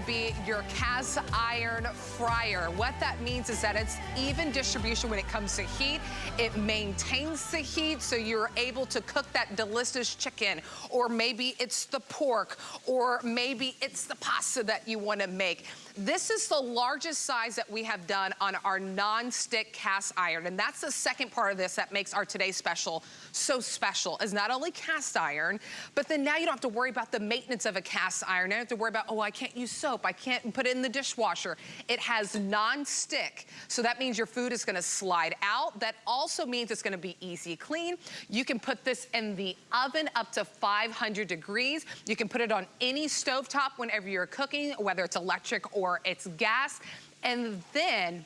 be your cast iron fryer. What that means is that it's even distribution when it comes to heat. It maintains the heat so you're able to cook that delicious chicken, or maybe it's the pork, or maybe it's the pasta that you want to make. This is the largest size that we have done on our non-stick cast iron, and that's the second part of this that makes our today's special so special, is not only cast iron, but then now you don't have to worry about the maintenance of a cast iron. Now you don't have to worry about, oh, I can't use soap, I can't put it in the dishwasher. It has non-stick, so that means your food is gonna slide out. That also means it's gonna be easy clean. You can put this in the oven up to 500 degrees. You can put it on any stovetop whenever you're cooking, whether it's electric or it's gas. And then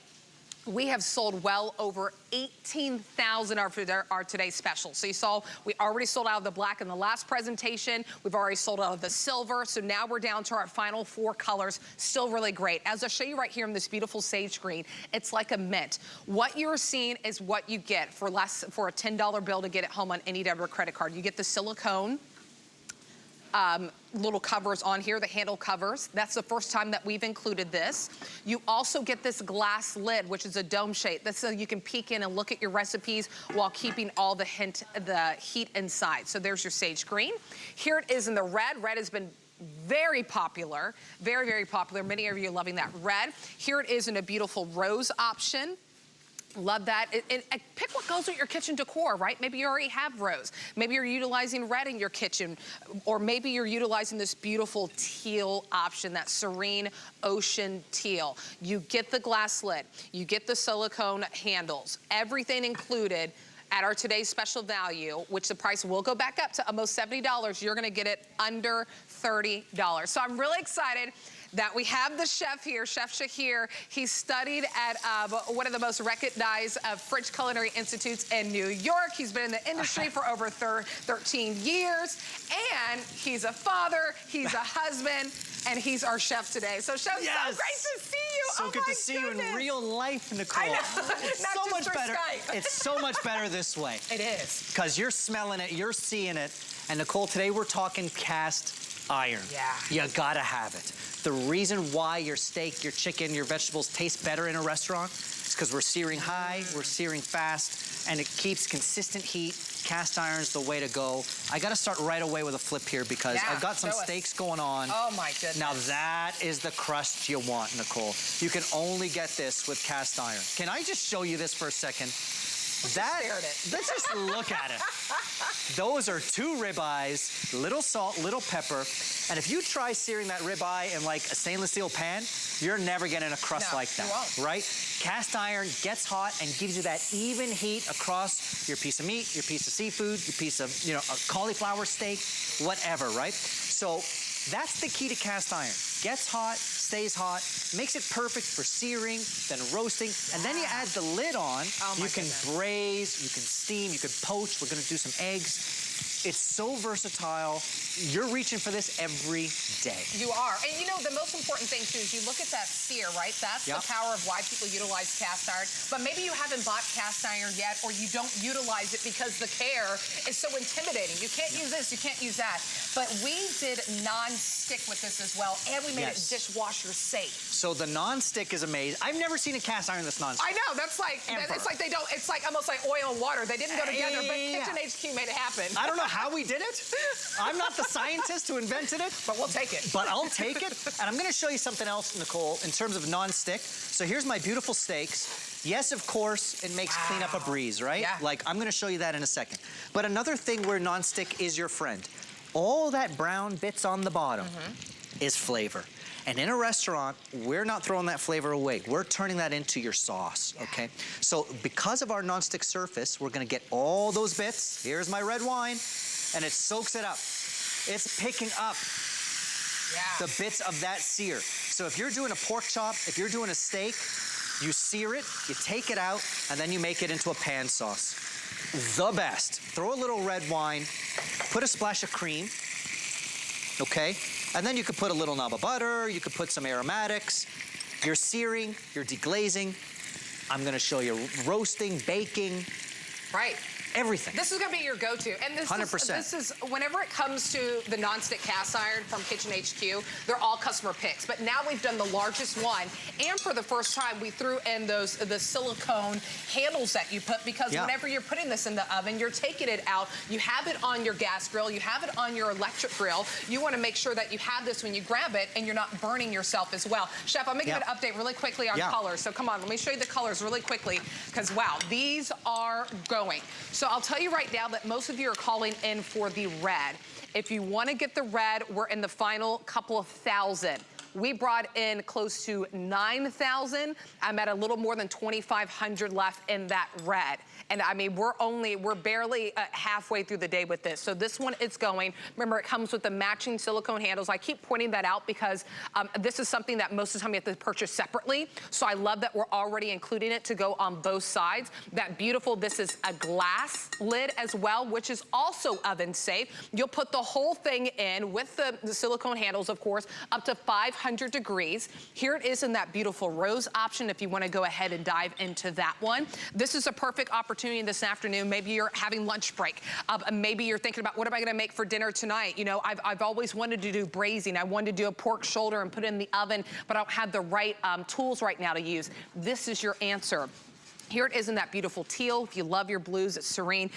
we have sold well over 18,000 our today's special. So you saw, we already sold out of the black in the last presentation. We've already sold out of the silver. So now we're down to our final 4 colors. Still really great. As I'll show you right here in this beautiful sage green, it's like a mint. What you're seeing is what you get for a $10 bill to get it home on any debit or credit card. You get the silicone little covers on here, the handle covers. That's the first time that we've included this. You also get this glass lid, which is a dome shape. That's so you can peek in and look at your recipes while keeping all the heat inside. So there's your sage green. Here it is in the red. Red has been very popular, very, very popular. Many of you are loving that red. Here it is in a beautiful rose option. Love that. And pick what goes with your kitchen decor, right? Maybe you already have rose. Maybe you're utilizing red in your kitchen, or maybe you're utilizing this beautiful teal option, that serene ocean teal. You get the glass lid, you get the silicone handles, everything included at our today's special value, which the price will go back up to almost $70. You're gonna get it under $30. So I'm really excited that we have the chef here, Chef Shahir. He's studied at one of the most recognized French culinary institutes in New York. He's been in the industry for over 13 years. And he's a father, he's a husband, and he's our chef today. So Chef, yes. So great to see you. So good to see you in real life, Nicole. I know, it's not so just much for better. Skype. It's so much better this way. It is. Because you're smelling it, you're seeing it. And Nicole, today we're talking cast iron. Yeah. You gotta have it. The reason why your steak, your chicken, your vegetables taste better in a restaurant is because we're searing high, we're searing fast, and it keeps consistent heat. Cast iron's the way to go. I gotta start right away with a flip here because I've got some steaks going on. Oh my goodness. Now that is the crust you want, Nicole. You can only get this with cast iron. Can I just show you this for a second? Let's just look at it. Those are 2 ribeyes, little salt, little pepper. And if you try searing that ribeye in like a stainless steel pan, you're never getting a crust like that, right? Cast iron gets hot and gives you that even heat across your piece of meat, your piece of seafood, your piece of, you know, a cauliflower steak, whatever, right? So that's the key to cast iron. Gets hot, stays hot, makes it perfect for searing, then roasting, and then you add the lid on. You can braise, you can steam, you can poach. We're gonna do some eggs. It's so versatile. You're reaching for this every day. You are. And you know, the most important thing too is you look at that sear, right? That's the power of why people utilize cast iron. But maybe you haven't bought cast iron yet, or you don't utilize it because the care is so intimidating. You can't use this, you can't use that. But we did non-stick with this as well, and we made it dishwasher safe. So the non-stick is amazing. I've never seen a cast iron that's non-stick. I know, that's like, it's like they don't, it's like almost like oil and water. They didn't go together, but Kitchen HQ made it happen. I don't know how we did it. I'm not the scientist who invented it. But we'll take it. But I'll take it. And I'm gonna show you something else, Nicole, in terms of non-stick. So here's my beautiful steaks. Yes, of course, it makes cleanup a breeze, right? Yeah. Like, I'm gonna show you that in a second. But another thing where non-stick is your friend, all that brown bits on the bottom is flavor. And in a restaurant, we're not throwing that flavor away. We're turning that into your sauce, okay? So because of our non-stick surface, we're gonna get all those bits. Here's my red wine, and it soaks it up. It's picking up the bits of that sear. So if you're doing a pork chop, if you're doing a steak, you sear it, you take it out, and then you make it into a pan sauce. The best. Throw a little red wine, put a splash of cream, okay? And then you could put a little knob of butter, you could put some aromatics. You're searing, you're deglazing. I'm gonna show you roasting, baking. Right. everything. This is gonna be your go-to. And this 100%. This is, whenever it comes to the non-stick cast iron from Kitchen HQ, they're all customer picks. But now we've done the largest one. And for the first time, we threw in the silicone handles that you put, because whenever you're putting this in the oven, you're taking it out. You have it on your gas grill, you have it on your electric grill. You wanna make sure that you have this when you grab it and you're not burning yourself as well. Chef, I'm gonna give an update really quickly on colors. So come on, let me show you the colors really quickly, because wow, these are going. So I'll tell you right now that most of you are calling in for the red. If you wanna get the red, we're in the final couple of thousand. We brought in close to 9,000. I'm at a little more than 2,500 left in that red. And I mean, we're barely halfway through the day with this. So this one is going. Remember, it comes with the matching silicone handles. I keep pointing that out because this is something that most of the time you have to purchase separately. So I love that we're already including it to go on both sides. That beautiful, this is a glass lid as well, which is also oven safe. You'll put the whole thing in with the silicone handles, of course, up to 500 degrees. Here it is in that beautiful rose option if you want to go ahead and dive into that one. This is a perfect opportunity this afternoon. Maybe you're having lunch break. Maybe you're thinking about, what am I gonna make for dinner tonight? You know, I've always wanted to do braising. I wanted to do a pork shoulder and put it in the oven, but I don't have the right tools right now to use. This is your answer. Here it is in that beautiful teal. If you love your blues, it's serene.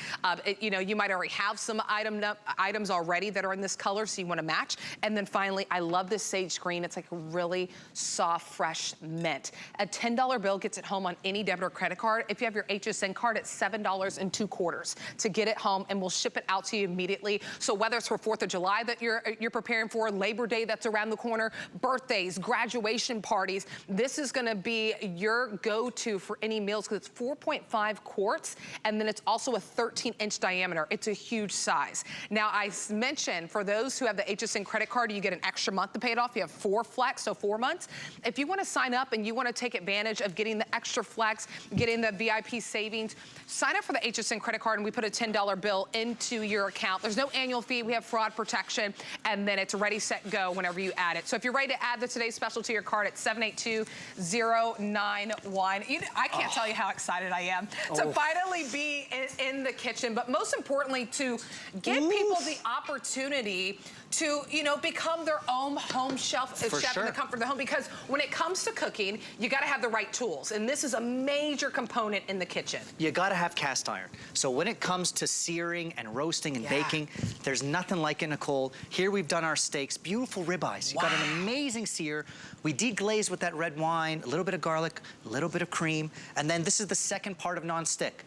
You know, you might already have some items already that are in this color, so you want to match. And then finally, I love this sage green. It's like a really soft, fresh mint. A $10 bill gets it home on any debit or credit card. If you have your HSN card, it's $7.02 to get it home, and we'll ship it out to you immediately. So whether it's for 4th of July that you're preparing for, Labor Day that's around the corner, birthdays, graduation parties, this is going to be your go-to for any meals, because it's 4.5 quarts, and then it's also a 13-inch diameter. It's a huge size. Now, I mentioned for those who have the HSN credit card, you get an extra month to pay it off. You have 4 flex, so 4 months. If you want to sign up and you want to take advantage of getting the extra flex, getting the VIP savings, sign up for the HSN credit card, and we put a $10 bill into your account. There's no annual fee. We have fraud protection, and then it's ready, set, go whenever you add it. So if you're ready to add the today's special to your card, it's 782091. I can't tell you how excited I am to finally be in the kitchen, but most importantly, to give people the opportunity to, you know, become their own home chef in the comfort of the home. Because when it comes to cooking, you gotta have the right tools. And this is a major component in the kitchen. You gotta have cast iron. So when it comes to searing and roasting and baking, there's nothing like it, Nicole. Here we've done our steaks, beautiful ribeyes. You got an amazing sear. We deglaze with that red wine, a little bit of garlic, a little bit of cream, and then this is the second part of non-stick.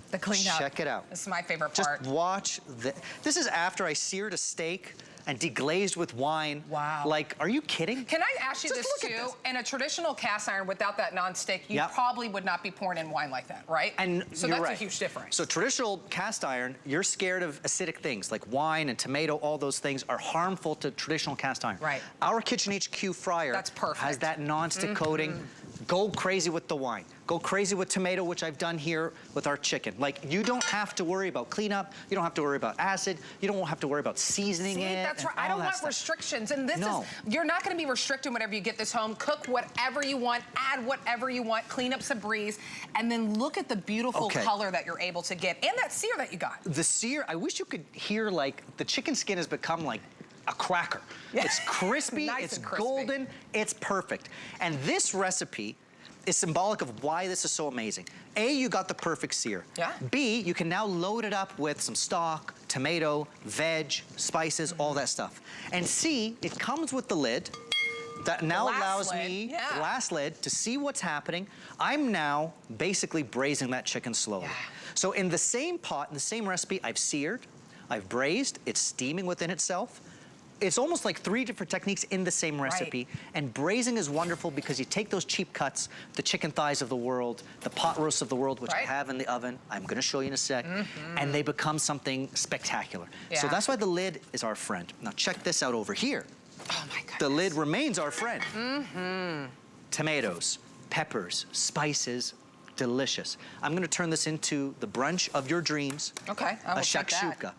The cleanup. Check it out. This is my favorite part. Just watch this is after I seared a steak and deglazed with wine. Wow. Like, are you kidding? Can I ask you this too? In a traditional cast iron without that non-stick, you probably would not be pouring in wine like that, right? And so that's a huge difference. So traditional cast iron, you're scared of acidic things like wine and tomato, all those things are harmful to traditional cast iron. Right. Our Kitchen HQ fryer has that non-stick coating. Go crazy with the wine. Go crazy with tomato, which I've done here with our chicken. Like, you don't have to worry about cleanup. You don't have to worry about acid. You don't have to worry about seasoning it. That's right. I don't want restrictions. And this is, you're not going to be restricted whenever you get this home. Cook whatever you want, add whatever you want, clean up's a breeze. And then look at the beautiful color that you're able to get. And that sear that you got. The sear, I wish you could hear, like, the chicken skin has become like a cracker. It's crispy, it's golden, it's perfect. And this recipe is symbolic of why this is so amazing. A, you got the perfect sear. B, you can now load it up with some stock, tomato, veg, spices, all that stuff. And C, it comes with the lid that now allows me, glass lid, to see what's happening. I'm now basically braising that chicken slowly. So in the same pot, in the same recipe, I've seared, I've braised, it's steaming within itself. It's almost like 3 different techniques in the same recipe. And braising is wonderful because you take those cheap cuts, the chicken thighs of the world, the pot roasts of the world, which I have in the oven, I'm gonna show you in a sec, and they become something spectacular. So that's why the lid is our friend. Now check this out over here. Oh my goodness. The lid remains our friend. Tomatoes, peppers, spices, delicious. I'm gonna turn this into the brunch of your dreams. Okay, I will check that. A shakshuka.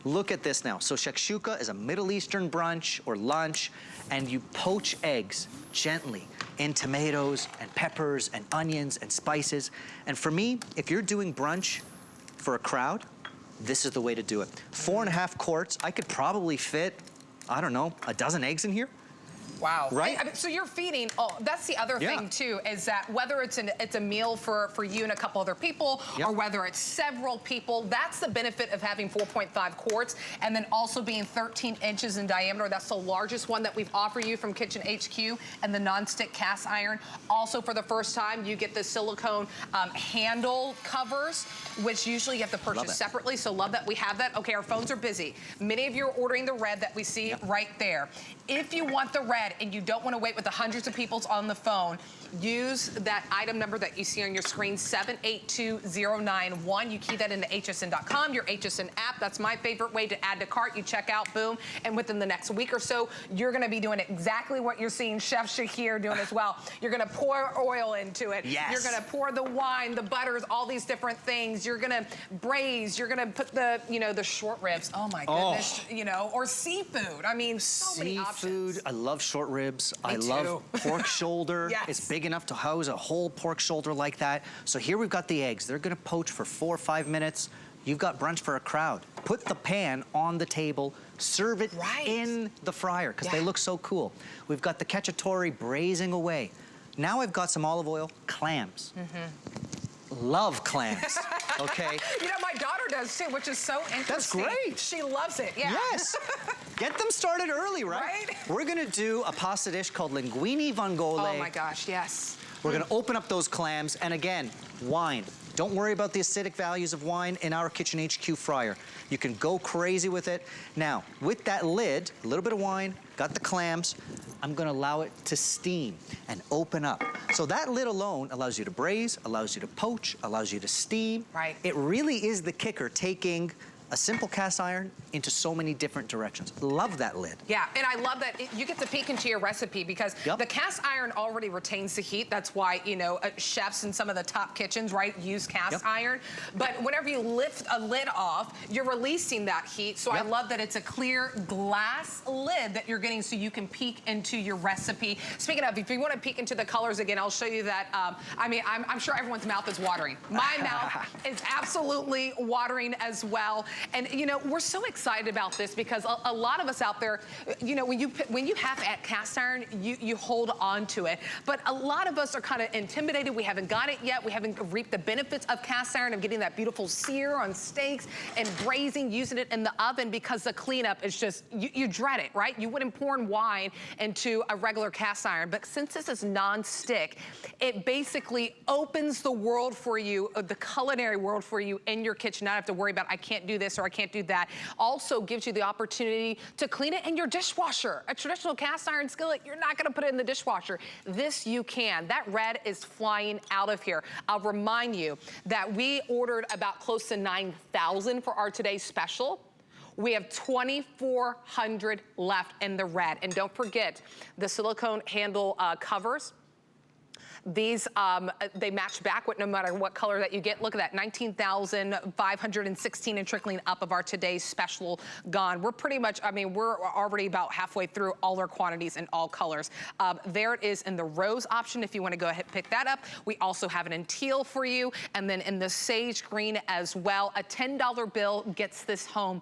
Look at this now. So shakshuka is a Middle Eastern brunch or lunch, and you poach eggs gently in tomatoes and peppers and onions and spices. And for me, if you're doing brunch, for a crowd, this is the way to do it. 4.5 quarts, I could probably fit, I don't know, a dozen eggs in here. Wow. Right? I mean, so you're feeding, that's the other thing too, is that whether it's a meal for you and a couple other people, or whether it's several people, that's the benefit of having 4.5 quarts, and then also being 13 inches in diameter. That's the largest one that we've offered you from Kitchen HQ, and the non-stick cast iron. Also, for the first time, you get the silicone handle covers, which usually you have to purchase separately, so love that we have that. Okay, our phones are busy. Many of you are ordering the red that we see right there. If you want the red and you don't want to wait with the hundreds of people on the phone, use that item number that you see on your screen, 782091. You key that into hsn.com, your HSN app. That's my favorite way to add to cart. You check out, boom, and within the next week or so, you're going to be doing exactly what you're seeing Chef Shahir doing as well. You're going to pour oil into it. Yes. You're going to pour the wine, the butters, all these different things. You're going to braise. You're going to put the, the short ribs. Oh my goodness, or seafood. I mean, so many options. I love short ribs. Me I too. love pork shoulder. Yes. It's big enough to house a whole pork shoulder like that. So here we've got the eggs. They're gonna poach for 4 or 5 minutes. You've got brunch for a crowd. Put the pan on the table, serve it in the fryer, because they look so cool. We've got the cacciatore braising away. Now I've got some olive oil, clams. Love clams, okay? My daughter does too, which is so interesting. That's great. She loves it, Yes. Get them started early, right? We're gonna do a pasta dish called linguine vongole. Oh my gosh, yes. We're gonna open up those clams, and again, wine. Don't worry about the acidic values of wine in our Kitchen HQ fryer. You can go crazy with it. Now, with that lid, a little bit of wine, got the clams, I'm gonna allow it to steam and open up. So that lid alone allows you to braise, allows you to poach, allows you to steam. Right. It really is the kicker, taking a simple cast iron into so many different directions. Love that lid. Yeah, and I love that you get to peek into your recipe, because the cast iron already retains the heat. That's why, chefs in some of the top kitchens, use cast iron. But whenever you lift a lid off, you're releasing that heat. So I love that it's a clear glass lid that you're getting, so you can peek into your recipe. Speaking of, if you want to peek into the colors again, I'll show you that. I'm sure everyone's mouth is watering. My mouth is absolutely watering as well. And, we're so excited about this, because a lot of us out there, when you have cast iron, you hold on to it. But a lot of us are kind of intimidated. We haven't got it yet. We haven't reaped the benefits of cast iron, of getting that beautiful sear on steaks and braising, using it in the oven, because the cleanup is just, you dread it, right? You wouldn't pour wine into a regular cast iron. But since this is non-stick, it basically opens the world for you, the culinary world for you in your kitchen. Not have to worry about, I can't do this or I can't do that. Also gives you the opportunity to clean it in your dishwasher. A traditional cast iron skillet, you're not gonna put it in the dishwasher. This you can. That red is flying out of here. I'll remind you that we ordered about close to 9,000 for our today's special. We have 2,400 left in the red. And don't forget the silicone handle covers. These, they match back with no matter what color that you get. Look at that, 19,516 and trickling up of our today's special gone. We're pretty much, we're already about halfway through all our quantities in all colors. There it is in the rose option if you want to go ahead and pick that up. We also have it in teal for you, and then in the sage green as well. A $10 bill gets this home.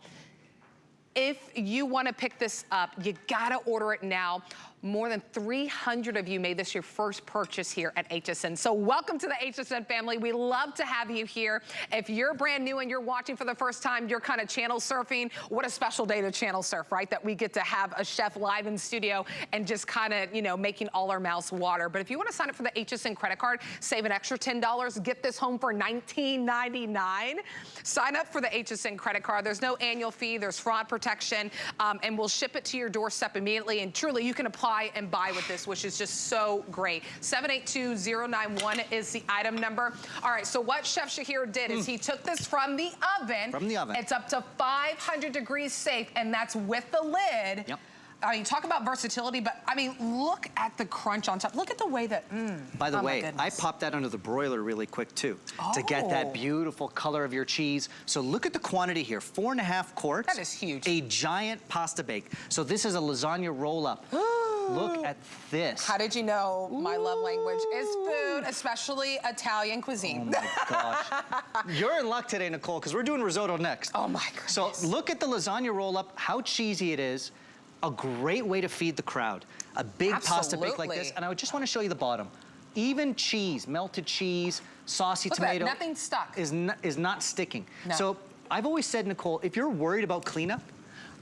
If you want to pick this up, you gotta order it now. More than 300 of you made this your first purchase here at HSN. So welcome to the HSN family. We love to have you here. If you're brand new and you're watching for the first time, you're kind of channel surfing. What a special day to channel surf, right? That we get to have a chef live in studio and just kind of, making all our mouths water. But if you want to sign up for the HSN credit card, save an extra $10, get this home for $19.99. Sign up for the HSN credit card. There's no annual fee. There's fraud protection. And we'll ship it to your doorstep immediately. And truly, you can apply and buy with this, which is just so great. 782091 is the item number. All right, so what Chef Shahir did is he took this from the oven. From the oven. It's up to 500 degrees safe, and that's with the lid. Yep. Talk about versatility, but look at the crunch on top. Look at the way that, By the way, I popped that under the broiler really quick too, to get that beautiful color of your cheese. So look at the quantity here, 4.5 quarts. That is huge. A giant pasta bake. So this is a lasagna roll up. Look at this. How did you know my love language is food, especially Italian cuisine? Oh my gosh. You're in luck today, Nicole, because we're doing risotto next. Oh my goodness. So look at the lasagna roll-up, how cheesy it is. A great way to feed the crowd. A big pasta bake like this. And I just want to show you the bottom. Even cheese, melted cheese, saucy tomato. Look at that, nothing stuck. Is not sticking. No. So I've always said, Nicole, if you're worried about cleanup,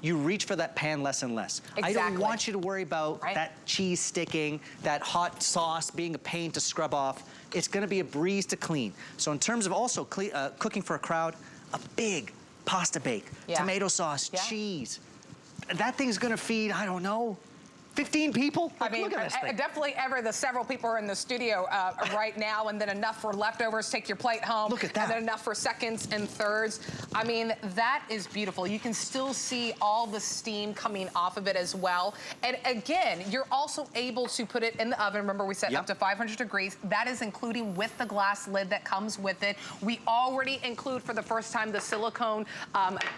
you reach for that pan less and less. Exactly. I don't want you to worry about that cheese sticking, that hot sauce being a pain to scrub off. It's gonna be a breeze to clean. So in terms of also cooking for a crowd, a big pasta bake, tomato sauce, cheese. That thing's gonna feed, I don't know, 15 people? I mean, look at this thing. definitely the several people are in the studio right now, and then enough for leftovers, take your plate home. Look at that. And then enough for seconds and thirds. I mean, that is beautiful. You can still see all the steam coming off of it as well. And again, you're also able to put it in the oven. Remember, we set up to 500 degrees. That is including with the glass lid that comes with it. We already include for the first time the silicone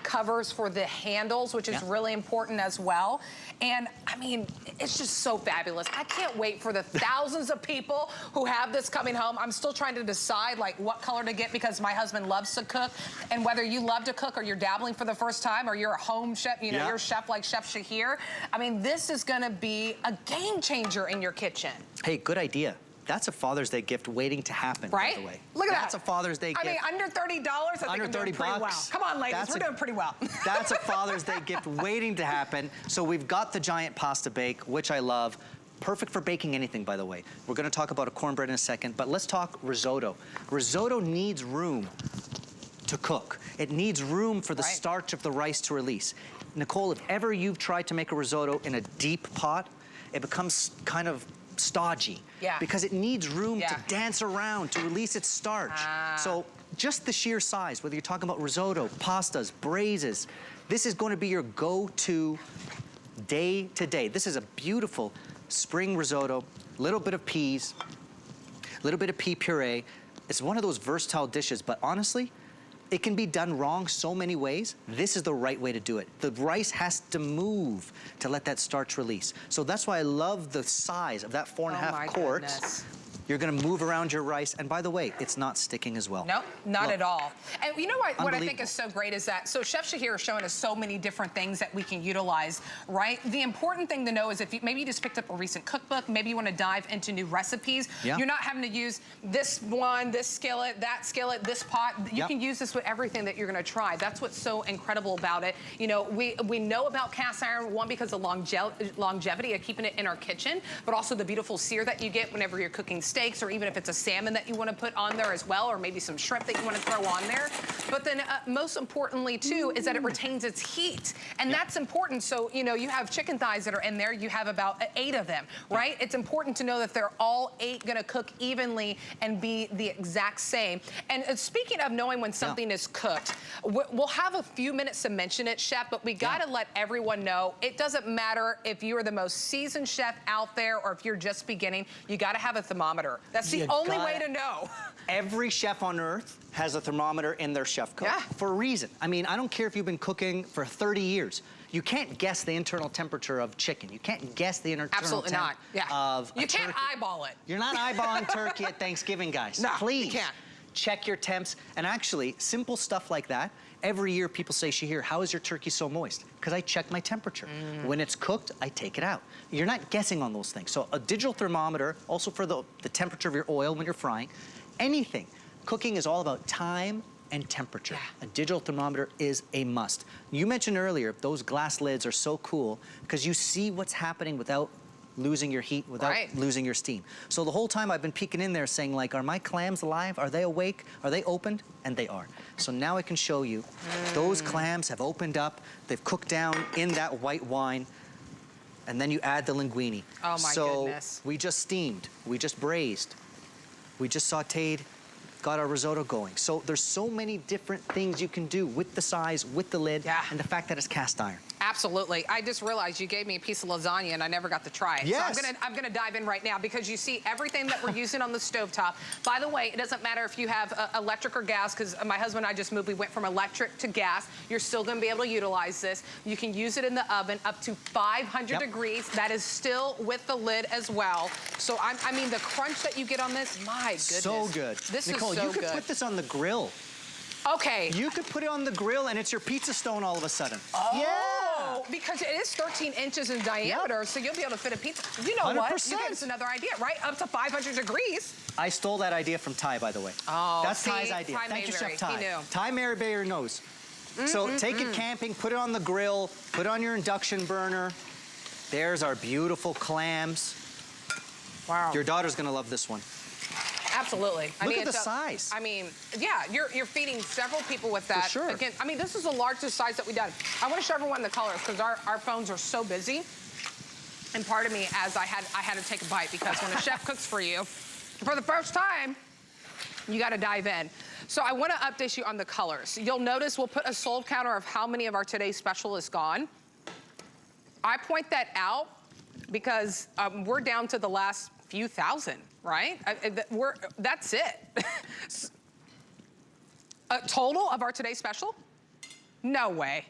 covers for the handles, which is really important as well. And I mean, it's just so fabulous. I can't wait for the thousands of people who have this coming home. I'm still trying to decide like what color to get because my husband loves to cook. And whether you love to cook or you're dabbling for the first time or you're a home chef, you know, you're a chef like Chef Shahir. I mean, this is gonna be a game changer in your kitchen. Hey, good idea. That's a Father's Day gift waiting to happen, by the way. Look at that. That's a Father's Day gift. I mean, under $30, I think I'm doing pretty well. Come on, ladies, we're doing pretty well. That's a Father's Day gift waiting to happen. So we've got the giant pasta bake, which I love. Perfect for baking anything, by the way. We're gonna talk about a cornbread in a second, but let's talk risotto. Risotto needs room to cook. It needs room for the starch of the rice to release. Nicole, if ever you've tried to make a risotto in a deep pot, it becomes kind of stodgy because it needs room to dance around to release its starch. So just the sheer size, whether you're talking about risotto, pastas, braises, this is going to be your go-to day to day. This is a beautiful spring risotto, little bit of peas, little bit of pea puree. It's one of those versatile dishes, but honestly, it can be done wrong so many ways. This is the right way to do it. The rice has to move to let that starch release. So that's why I love the size of that 4.5 quarts. You're gonna move around your rice, and by the way, it's not sticking as well. Nope, not at all. And you know what I think is so great is that, so Chef Shahir is showing us so many different things that we can utilize, right? The important thing to know is if you, maybe you just picked up a recent cookbook, maybe you wanna dive into new recipes, you're not having to use this one, this skillet, that skillet, this pot. You can use this with everything that you're gonna try. That's what's so incredible about it. You know, we know about cast iron, one, because of longevity of keeping it in our kitchen, but also the beautiful sear that you get whenever you're cooking steaks, or even if it's a salmon that you want to put on there as well, or maybe some shrimp that you want to throw on there. But then most importantly too is that it retains its heat, and that's important. So you know, you have chicken thighs that are in there, you have about 8 of them, right? It's important to know that they're all 8 gonna cook evenly and be the exact same. And speaking of knowing when something is cooked, we'll have a few minutes to mention it, Chef, but we gotta let everyone know, it doesn't matter if you're the most seasoned chef out there or if you're just beginning, you gotta have a thermometer. That's the only way to know. Every chef on earth has a thermometer in their chef coat for a reason. I mean, I don't care if you've been cooking for 30 years. You can't guess the internal temperature of chicken. You can't guess the internal temperature of You can't eyeball it. You're not eyeballing turkey at Thanksgiving, guys. No, please. you can't. Check your temps. And actually, simple stuff like that, every year people say, Shahir, how is your turkey so moist? Because I check my temperature. When it's cooked, I take it out. You're not guessing on those things. So a digital thermometer, also for the temperature of your oil when you're frying, anything. Cooking is all about time and temperature. A digital thermometer is a must. You mentioned earlier, those glass lids are so cool because you see what's happening without losing your heat, without losing your steam. So the whole time I've been peeking in there saying like, are my clams alive? Are they awake? Are they opened? And they are. So now I can show you, those clams have opened up, they've cooked down in that white wine, and then you add the linguine. Oh my goodness. So we just steamed, we just braised, we just sauteed, got our risotto going. So there's so many different things you can do with the size, with the lid, and the fact that it's cast iron. Absolutely. I just realized you gave me a piece of lasagna and I never got to try it. Yes. So I'm gonna dive in right now because you see everything that we're using on the stovetop. By the way, it doesn't matter if you have electric or gas, because my husband and I just moved. We went from electric to gas. You're still gonna be able to utilize this. You can use it in the oven up to 500 degrees. That is still with the lid as well. So I mean, the crunch that you get on this, my goodness. So good. This Nicole, is so you could good. put this on the grill. Okay. You could put it on the grill and it's your pizza stone all of a sudden. Oh, yeah. because it is 13 inches in diameter, so you'll be able to fit a pizza. You know 100%. what? You gave us another idea, right? Up to 500 degrees. I stole that idea from Ty, by the way. Oh, that's see, Ty's idea. Ty Thank you, Mayberry. Chef Ty. He knew. Ty Mayberry knows. So take it camping, put it on the grill, put it on your induction burner. There's our beautiful clams. Wow. Your daughter's gonna love this one. Absolutely. Look at the size. I mean, yeah, you're feeding several people with that. For sure. Again, I mean, this is the largest size that we've done. I want to show everyone the colors because our phones are so busy. And part of me, as I had to take a bite because when a chef cooks for you, for the first time, you got to dive in. So I want to update you on the colors. You'll notice we'll put a sold counter of how many of our today's special is gone. I point that out because we're down to the last few thousand, right? That's it. A total of our today's special? No way.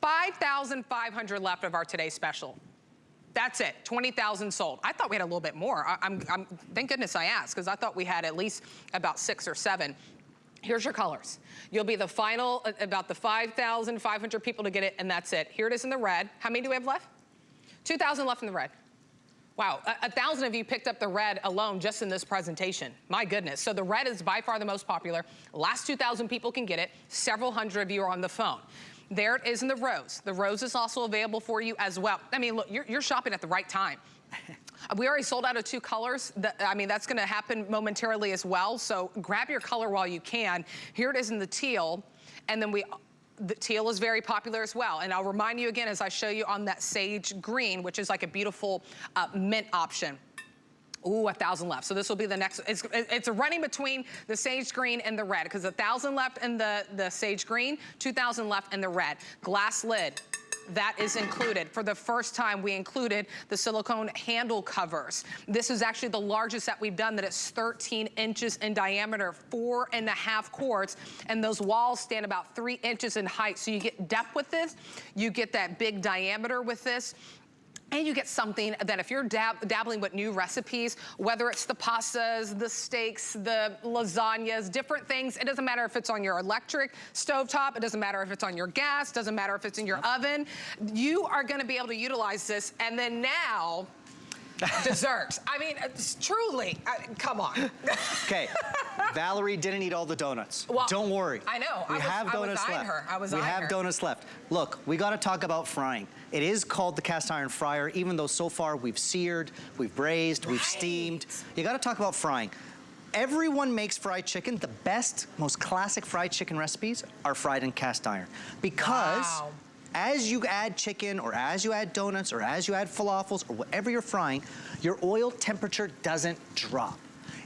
5,500 left of our today's special. That's it, 20,000 sold. I thought we had a little bit more. Thank goodness I asked, because I thought we had at least about 6 or 7. Here's your colors. You'll be the final, about the 5,500 people to get it, and that's it. Here it is in the red. How many do we have left? 2,000 left in the red. Wow, 1,000 of you picked up the red alone just in this presentation. My goodness. So the red is by far the most popular. Last 2,000 people can get it. Several hundred of you are on the phone. There it is in the rose. The rose is also available for you as well. I mean, look, you're shopping at the right time. We already sold out of 2 colors. I mean, that's gonna happen momentarily as well. So grab your color while you can. Here it is in the teal. And then the teal is very popular as well. And I'll remind you again as I show you on that sage green, which is like a beautiful mint option. Ooh, 1,000 left. So this will be the next, it's a running between the sage green and the red, because 1,000 left in the sage green, 2,000 left in the red. Glass lid. That is included. For the first time, we included the silicone handle covers. This is actually the largest that we've done, that it's 13 inches in diameter, 4.5 quarts, and those walls stand about 3 inches in height. So you get depth with this, you get that big diameter with this, and you get something that if you're dabbling with new recipes, whether it's the pastas, the steaks, the lasagnas, different things, it doesn't matter if it's on your electric stovetop, it doesn't matter if it's on your gas, doesn't matter if it's in your oven, you are gonna be able to utilize this. And then now, desserts. I mean, truly, come on. Okay, Valerie didn't eat all the donuts. Well, don't worry. I know. We have donuts left. We have donuts left. Look, we gotta talk about frying. It is called the cast iron fryer, even though so far we've seared, we've braised, we've steamed. You gotta talk about frying. Everyone makes fried chicken. The best, most classic fried chicken recipes are fried in cast iron. Because as you add chicken, or as you add donuts, or as you add falafels, or whatever you're frying, your oil temperature doesn't drop.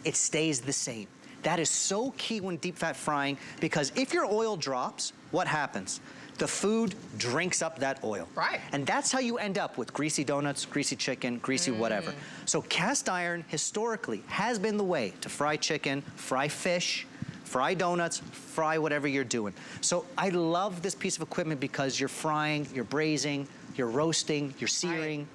It stays the same. That is so key when deep fat frying, because if your oil drops, what happens? The food drinks up that oil. Right. And that's how you end up with greasy donuts, greasy chicken, greasy whatever. So cast iron historically has been the way to fry chicken, fry fish, fry donuts, fry whatever you're doing. So I love this piece of equipment because you're frying, you're braising, you're roasting, you're searing,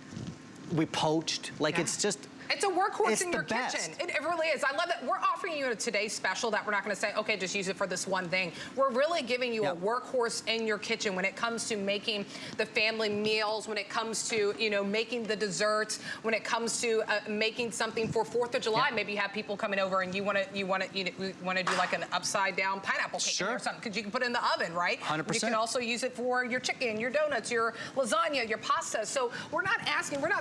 we poached. Like it's just, it's a workhorse it's in your kitchen. It really is. I love that we're offering you a today's special that we're not going to say, okay, just use it for this one thing. We're really giving you a workhorse in your kitchen when it comes to making the family meals, when it comes to, you know, making the desserts, when it comes to making something for 4th of July. Maybe you have people coming over and you want to do like an upside down pineapple cake or something, because you can put it in the oven, right? 100%. You can also use it for your chicken, your donuts, your lasagna, your pasta. So we're not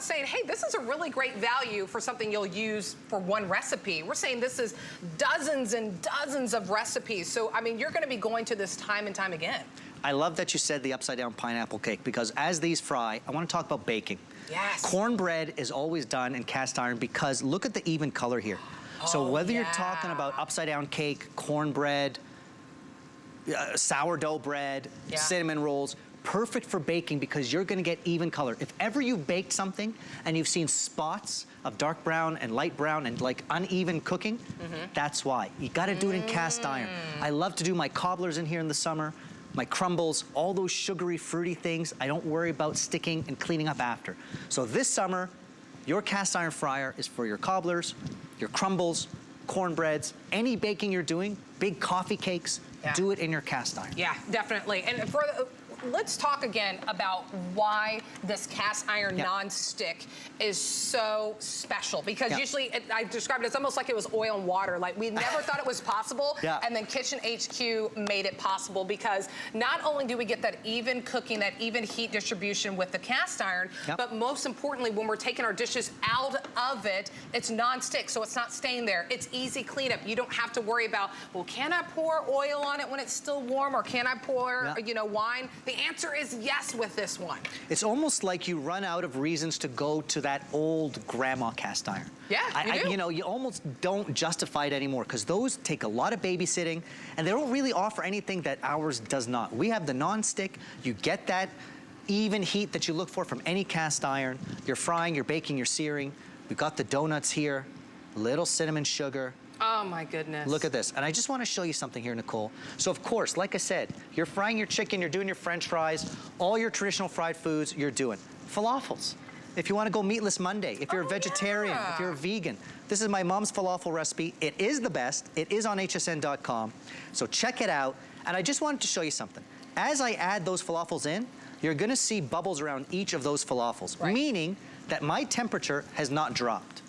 saying, hey, this is a really great value for something you'll use for one recipe. We're saying this is dozens and dozens of recipes. So, I mean, you're going to be going to this time and time again. I love that you said the upside down pineapple cake, because as these fry, I want to talk about baking. Yes. Cornbread is always done in cast iron because look at the even color here. So whether you're talking about upside down cake, cornbread, sourdough bread, cinnamon rolls, perfect for baking because you're gonna get even color. If ever you've baked something and you've seen spots of dark brown and light brown and like uneven cooking, that's why. You gotta do it in cast iron. I love to do my cobblers in here in the summer, my crumbles, all those sugary, fruity things. I don't worry about sticking and cleaning up after. So this summer, your cast iron fryer is for your cobblers, your crumbles, cornbreads, any baking you're doing, big coffee cakes, do it in your cast iron. Yeah, definitely. And for let's talk again about why this cast iron non-stick is so special. Because usually, I described it as almost like it was oil and water. Like, we never thought it was possible. And then Kitchen HQ made it possible because not only do we get that even cooking, that even heat distribution with the cast iron, but most importantly, when we're taking our dishes out of it, it's non-stick, so it's not staying there. It's easy cleanup. You don't have to worry about, well, can I pour oil on it when it's still warm, or can I pour, you know, wine? The answer is yes with this one. It's almost like you run out of reasons to go to that old grandma cast iron. Yeah, you know, you almost don't justify it anymore because those take a lot of babysitting and they don't really offer anything that ours does not. We have the non-stick. You get that even heat that you look for from any cast iron. You're frying, you're baking, you're searing. We've got the donuts here, little cinnamon sugar. Oh my goodness. Look at this. And I just want to show you something here, Nicole. So of course, like I said, you're frying your chicken, you're doing your French fries, all your traditional fried foods you're doing. Falafels. If you want to go meatless Monday, if you're a vegetarian, if you're a vegan. This is my mom's falafel recipe. It is the best. It is on hsn.com. So check it out. And I just wanted to show you something. As I add those falafels in, you're going to see bubbles around each of those falafels, meaning that my temperature has not dropped.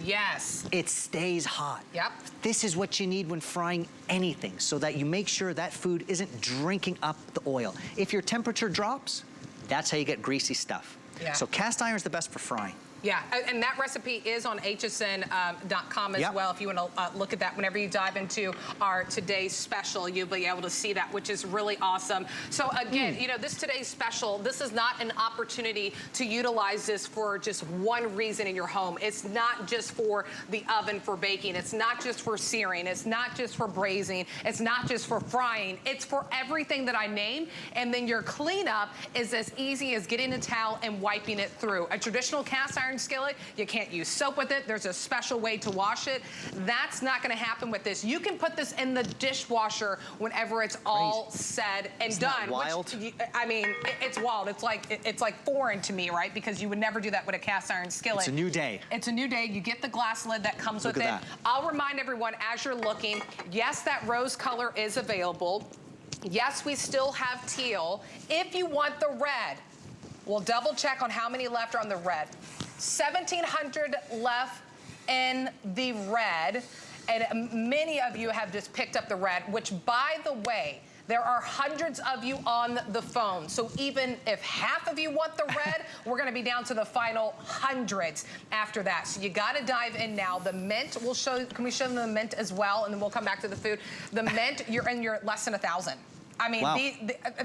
Yes. It stays hot. Yep. This is what you need when frying anything so that you make sure that food isn't drinking up the oil. If your temperature drops, that's how you get greasy stuff. Yeah. So cast iron is the best for frying. Yeah, and that recipe is on hsn.com as well. If you want to look at that, whenever you dive into our today's special, you'll be able to see that, which is really awesome. So again, you know, this today's special, this is not an opportunity to utilize this for just one reason in your home. It's not just for the oven for baking. It's not just for searing. It's not just for braising. It's not just for frying. It's for everything that I named. And then your cleanup is as easy as getting a towel and wiping it through. A traditional cast iron skillet, you can't use soap with it. There's a special way to wash it. That's not going to happen with this. You can put this in the dishwasher whenever it's all said and done. That wild? Which, I mean, it's wild. It's like foreign to me, right? Because you would never do that with a cast iron skillet. It's a new day. It's a new day. You get the glass lid that comes with it. That. I'll remind everyone as you're looking, yes, that rose color is available. Yes, we still have teal. If you want the red, we'll double check on how many left are on the red. 1,700 left in the red, and many of you have just picked up the red, which, by the way, there are hundreds of you on the phone. So even if half of you want the red, we're gonna be down to the final hundreds after that. So you gotta dive in now. The mint, can we show them the mint as well? And then we'll come back to the food. The mint, you're less than 1,000. I mean,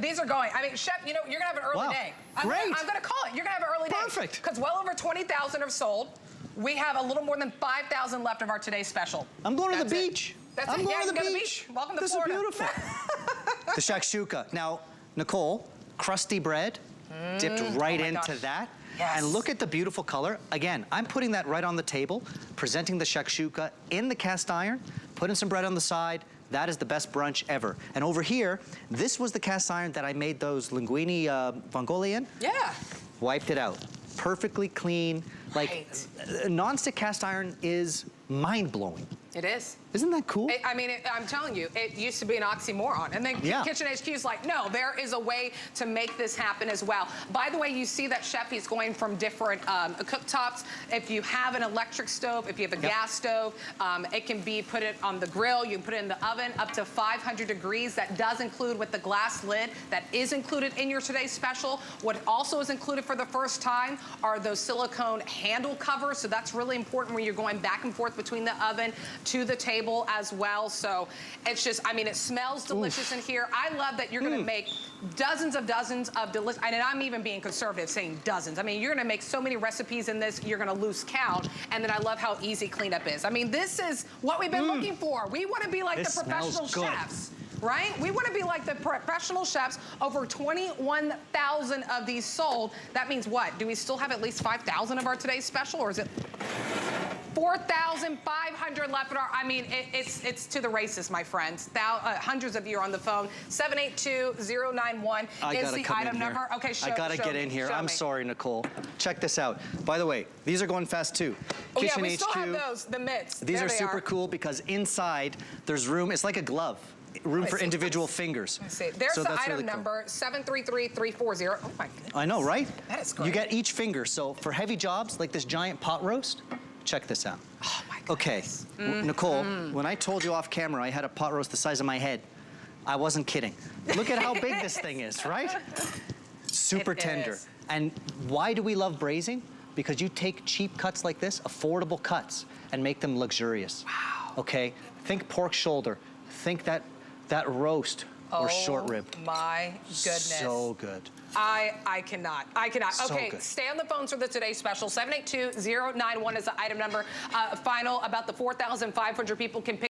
these are going. I mean, Chef, you know, you're going to have an early day. I'm going to call it. You're going to have an early day. Perfect. Because well over 20,000 have sold. We have a little more than 5,000 left of our today's special. I'm going to the beach. I'm going to the beach. Welcome to Florida. This is beautiful. The shakshuka. Now, Nicole, crusty bread, dipped right into that. Yes. And look at the beautiful color. Again, I'm putting that right on the table, presenting the shakshuka in the cast iron, putting some bread on the side. That is the best brunch ever. And over here, this was the cast iron that I made those linguine vongole in. Yeah. Wiped it out. Perfectly clean. Like, non-stick cast iron is mind-blowing. It is. Isn't that cool? I mean, I'm telling you, it used to be an oxymoron. And then Kitchen HQ is like, no, there is a way to make this happen as well. By the way, you see that Chef is going from different cooktops. If you have an electric stove, if you have a gas stove, it can be put it on the grill. You can put it in the oven up to 500 degrees. That does include with the glass lid. That is included in your today's special. What also is included for the first time are those silicone handle covers. So that's really important when you're going back and forth between the oven to the table as well. So it's just, I mean, it smells delicious in here. I love that you're gonna make dozens of delicious, and I'm even being conservative saying dozens. I mean, you're gonna make so many recipes in this, you're gonna lose count. And then I love how easy cleanup is. I mean, this is what we've been looking for. We wanna be like the professional chefs. right? We want to be like the professional chefs. Over 21,000 of these sold. That means what? Do we still have at least 5,000 of our today's special, or is it 4,500 left in our, I mean, it's to the races, my friends. Hundreds of you are on the phone. 782-091 is the item number. Okay, I gotta get in here. I'm sorry, Nicole. Check this out. By the way, these are going fast too. Oh yeah, Kitchen we HQ. still have those, the mitts. These are super cool because inside there's room. It's like a glove. Room for individual fingers. Let's see. There's so the that's item really cool. number, 733340. Oh my goodness. I know, right? That is great. You get each finger. So for heavy jobs, like this giant pot roast, check this out. Oh my goodness. Okay, Nicole, when I told you off camera I had a pot roast the size of my head, I wasn't kidding. Look at how big this thing is, right? Super tender. And why do we love braising? Because you take cheap cuts like this, affordable cuts, and make them luxurious. Wow. Okay, think pork shoulder. Think that roast or short rib. Oh my goodness. So good. I cannot. So okay, good. stay on the phones for the today's special. 782-091 is the item number. Final, about the 4,500 people can pick